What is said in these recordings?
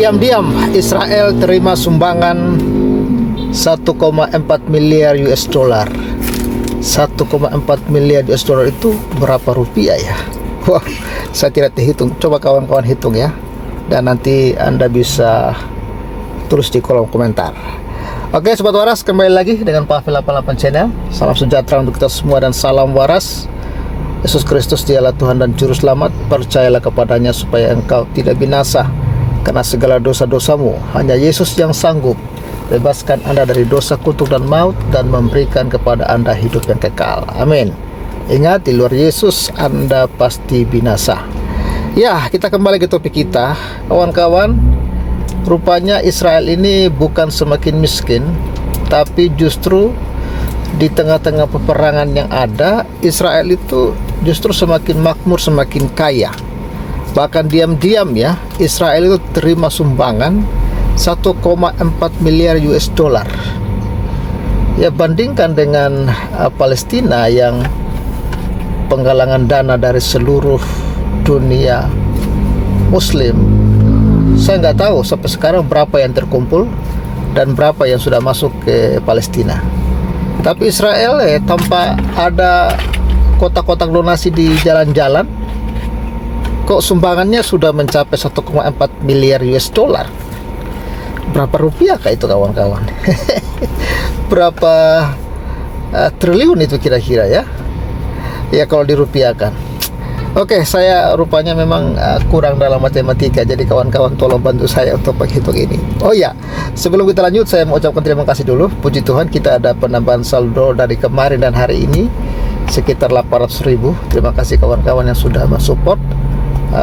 Diam-diam Israel terima sumbangan 1,4 miliar US dollar. 1,4 miliar US dollar itu berapa rupiah ya? Wah, saya tidak terhitung. Coba kawan-kawan hitung ya. Dan nanti Anda bisa tulis di kolom komentar. Oke, Sobat Waras, kembali lagi dengan Pavel 88 Channel. Salam sejahtera untuk kita semua dan salam waras. Yesus Kristus dialah Tuhan dan Juru Selamat. Percayalah kepadanya supaya engkau tidak binasa karena segala dosa-dosamu. Hanya Yesus yang sanggup bebaskan Anda dari dosa, kutuk dan maut, dan memberikan kepada Anda hidup yang kekal. Amin. Ingat, di luar Yesus Anda pasti binasa. Ya, kita kembali ke topik kita, kawan-kawan. Rupanya Israel ini bukan semakin miskin, tapi justru di tengah-tengah peperangan yang ada, Israel itu justru semakin makmur, semakin kaya. Bahkan diam-diam ya, Israel itu terima sumbangan 1,4 miliar US dollar. Ya, bandingkan dengan Palestina yang penggalangan dana dari seluruh dunia Muslim. Saya nggak tahu sampai sekarang berapa yang terkumpul dan berapa yang sudah masuk ke Palestina. Tapi Israel tanpa ada kotak-kotak donasi di jalan-jalan, kok sumbangannya sudah mencapai 1,4 miliar US dollar. Berapa rupiah kah itu, kawan-kawan? Berapa triliun itu kira-kira ya? Ya, kalau dirupiahkan. Oke, saya rupanya memang kurang dalam matematika, jadi kawan-kawan tolong bantu saya untuk menghitung ini. Oh ya, sebelum kita lanjut, saya mau ucapkan terima kasih dulu. Puji Tuhan, kita ada penambahan saldo dari kemarin dan hari ini sekitar 800.000. Terima kasih kawan-kawan yang sudah mensupport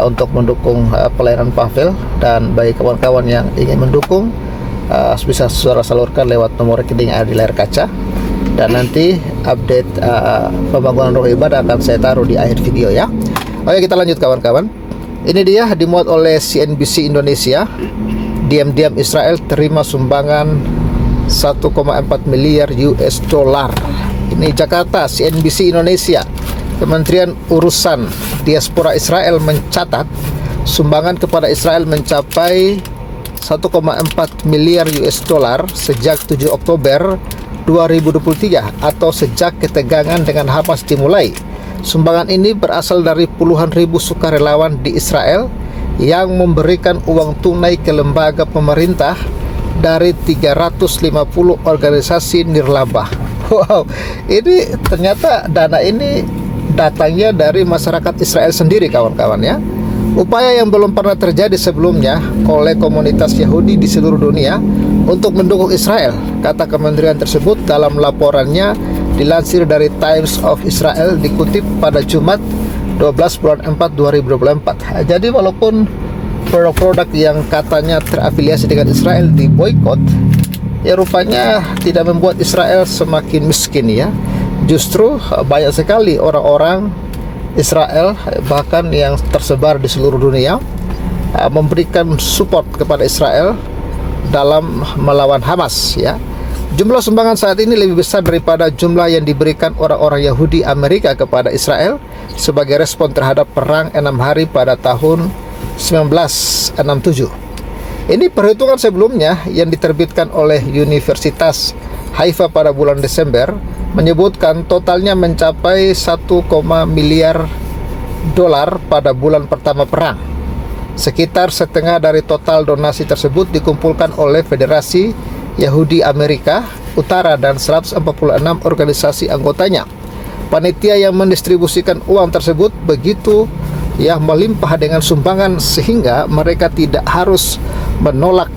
untuk mendukung pelayanan Pavel. Dan bagi kawan-kawan yang ingin mendukung, bisa saudara salurkan lewat nomor rekening yang ada di layar kaca. Dan nanti update pembangunan rumah ibadah akan saya taruh di akhir video ya. Oke, kita lanjut kawan-kawan. Ini dia dimuat oleh CNBC Indonesia. Diam-diam Israel terima sumbangan 1,4 miliar US dollar. Ini Jakarta, CNBC Indonesia. Kementerian Urusan Diaspora Israel mencatat sumbangan kepada Israel mencapai 1,4 miliar US dollar sejak 7 Oktober 2023 atau sejak ketegangan dengan Hamas dimulai. Sumbangan ini berasal dari puluhan ribu sukarelawan di Israel yang memberikan uang tunai ke lembaga pemerintah dari 350 organisasi nirlaba. Wow, ini ternyata dana ini datangnya dari masyarakat Israel sendiri, kawan-kawan ya. Upaya yang belum pernah terjadi sebelumnya oleh komunitas Yahudi di seluruh dunia untuk mendukung Israel, kata kementerian tersebut dalam laporannya dilansir dari Times of Israel, dikutip pada Jumat 12 bulan 4 2024. Jadi walaupun produk-produk yang katanya terafiliasi dengan Israel diboikot, ya rupanya tidak membuat Israel semakin miskin ya. Justru banyak sekali orang-orang Israel bahkan yang tersebar di seluruh dunia memberikan support kepada Israel dalam melawan Hamas ya. Jumlah sumbangan saat ini lebih besar daripada jumlah yang diberikan orang-orang Yahudi Amerika kepada Israel sebagai respon terhadap perang 6 hari pada tahun 1967. Ini perhitungan sebelumnya yang diterbitkan oleh Universitas Haifa pada bulan Desember menyebutkan totalnya mencapai 1, miliar dolar pada bulan pertama perang. Sekitar setengah dari total donasi tersebut dikumpulkan oleh Federasi Yahudi Amerika Utara dan 146 organisasi anggotanya. Panitia yang mendistribusikan uang tersebut begitu ya melimpah dengan sumbangan sehingga mereka tidak harus menolak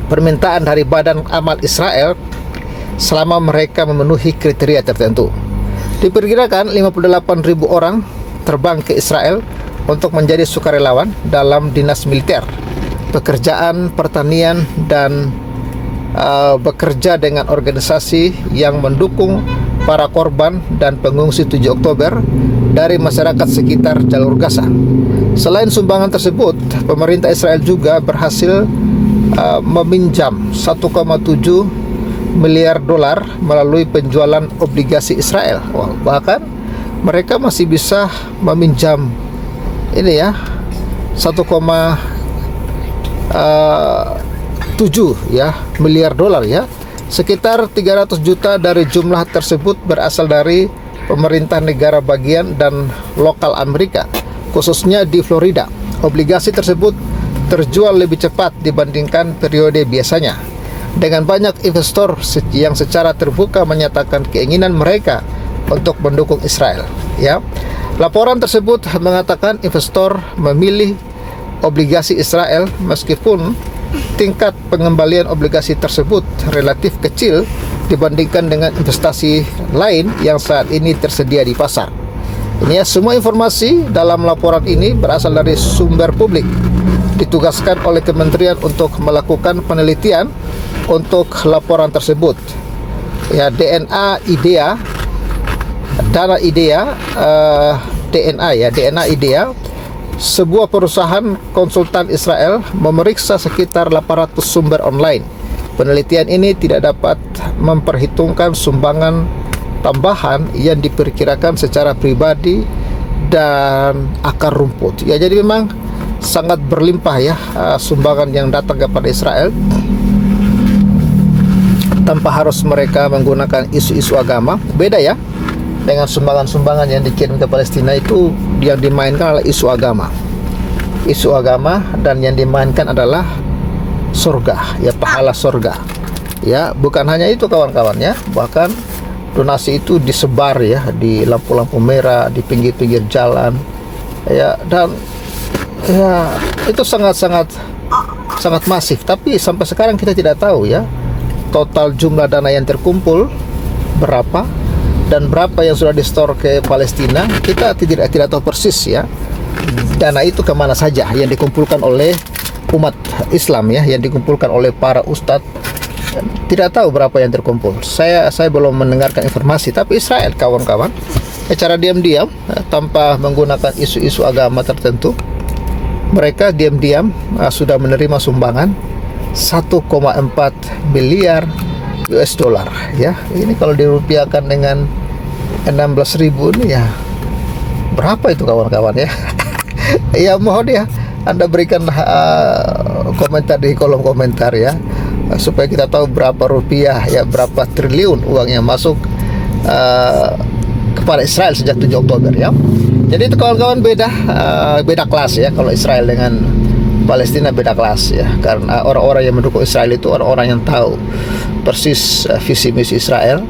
permintaan dari Badan Amal Israel selama mereka memenuhi kriteria tertentu. Diperkirakan 58.000 orang terbang ke Israel untuk menjadi sukarelawan dalam dinas militer, pekerjaan, pertanian, dan bekerja dengan organisasi yang mendukung para korban dan pengungsi 7 Oktober dari masyarakat sekitar jalur Gaza. Selain sumbangan tersebut, pemerintah Israel juga berhasil meminjam 1,7 miliar dolar melalui penjualan obligasi Israel. Wah, bahkan mereka masih bisa meminjam ini ya 1,7 miliar dolar ya. Sekitar 300 juta dari jumlah tersebut berasal dari pemerintah negara bagian dan lokal Amerika, khususnya di Florida. Obligasi tersebut terjual lebih cepat dibandingkan periode biasanya, dengan banyak investor yang secara terbuka menyatakan keinginan mereka untuk mendukung Israel ya. Laporan tersebut mengatakan investor memilih obligasi Israel meskipun tingkat pengembalian obligasi tersebut relatif kecil dibandingkan dengan investasi lain yang saat ini tersedia di pasar. Ini ya, semua informasi dalam laporan ini berasal dari sumber publik, ditugaskan oleh kementerian untuk melakukan penelitian untuk laporan tersebut. Ya, DNA IDEA, sebuah perusahaan konsultan Israel, memeriksa sekitar 800 sumber online. Penelitian ini tidak dapat memperhitungkan sumbangan tambahan yang diperkirakan secara pribadi dan akar rumput. Ya, jadi memang sangat berlimpah ya sumbangan yang datang kepada Israel tanpa harus mereka menggunakan isu-isu agama. Beda ya dengan sumbangan-sumbangan yang dikirim ke Palestina, itu yang dimainkan adalah isu agama. Isu agama, dan yang dimainkan adalah surga, ya, pahala surga. Ya, bukan hanya itu kawan-kawan ya, bahkan donasi itu disebar ya di lampu-lampu merah, di pinggir-pinggir jalan. Ya, dan ya itu sangat masif. Tapi sampai sekarang kita tidak tahu ya total jumlah dana yang terkumpul berapa dan berapa yang sudah di-store ke Palestina. Kita tidak tahu persis ya dana itu kemana saja yang dikumpulkan oleh umat Islam ya, yang dikumpulkan oleh para ustadz. Tidak tahu berapa yang terkumpul. Saya belum mendengarkan informasi. Tapi Israel kawan-kawan, secara diam-diam tanpa menggunakan isu-isu agama tertentu, mereka diam-diam sudah menerima sumbangan 1,4 miliar US dollar ya. Ini kalau dirupiahkan dengan 16.000 ini ya, berapa itu kawan-kawan ya? Ya, mohon ya Anda berikan komentar di kolom komentar ya, supaya kita tahu berapa rupiah ya, berapa triliun uang yang masuk kepada Israel sejak 7 Oktober ya. Jadi itu kawan-kawan beda kelas ya. Kalau Israel dengan Palestina beda kelas ya, karena orang-orang yang mendukung Israel itu orang-orang yang tahu persis visi misi Israel,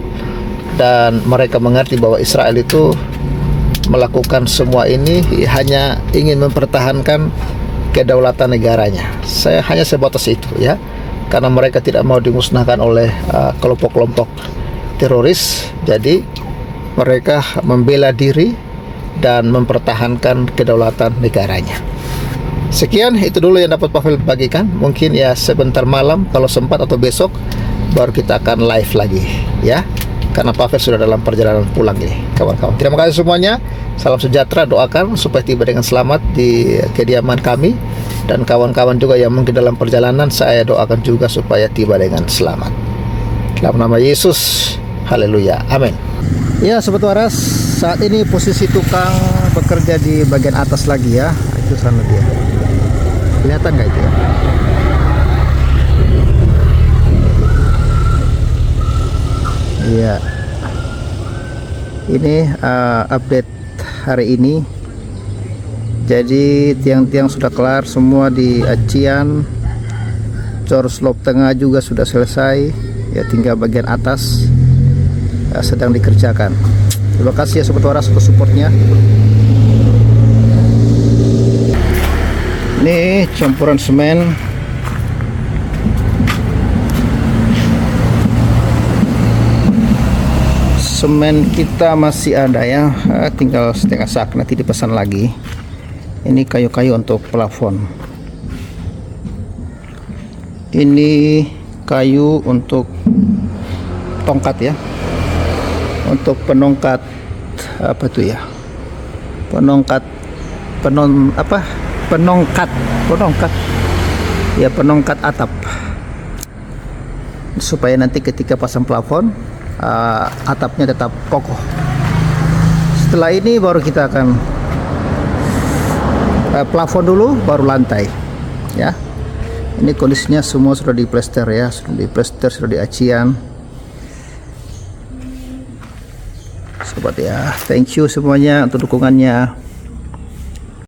dan mereka mengerti bahwa Israel itu melakukan semua ini hanya ingin mempertahankan kedaulatan negaranya. Saya hanya sebatas itu ya, karena mereka tidak mau dimusnahkan oleh kelompok-kelompok teroris. Jadi mereka membela diri dan mempertahankan kedaulatan negaranya. Sekian, itu dulu yang dapat Pavel bagikan. Mungkin ya sebentar malam kalau sempat, atau besok baru kita akan live lagi ya, karena Pavel sudah dalam perjalanan pulang ini kawan-kawan. Terima kasih semuanya. Salam sejahtera, doakan supaya tiba dengan selamat di kediaman kami, dan kawan-kawan juga yang mungkin dalam perjalanan, saya doakan juga supaya tiba dengan selamat. Dalam nama Yesus, haleluya, amin. Ya Sobat Waras, saat ini posisi tukang bekerja di bagian atas lagi ya. Itu sana dia, kelihatan nggak itu ya? Iya, ini update hari ini. Jadi tiang-tiang sudah kelar semua di acian, cor slop tengah juga sudah selesai ya, tinggal bagian atas sedang dikerjakan. Terima kasih ya Sobat Waras untuk supportnya. Ini campuran semen. Semen kita masih ada ya, tinggal setengah sak, nanti dipesan lagi. Ini kayu-kayu untuk plafon. Ini kayu untuk tongkat ya, untuk penongkat apa tuh ya, penongkat ya, penongkat atap, supaya nanti ketika pasang plafon atapnya tetap kokoh. Setelah ini baru kita akan plafon dulu, baru lantai ya. Ini kondisinya semua sudah diplester ya, sudah diplester, sudah diacian. Sobat ya, thank you semuanya untuk dukungannya.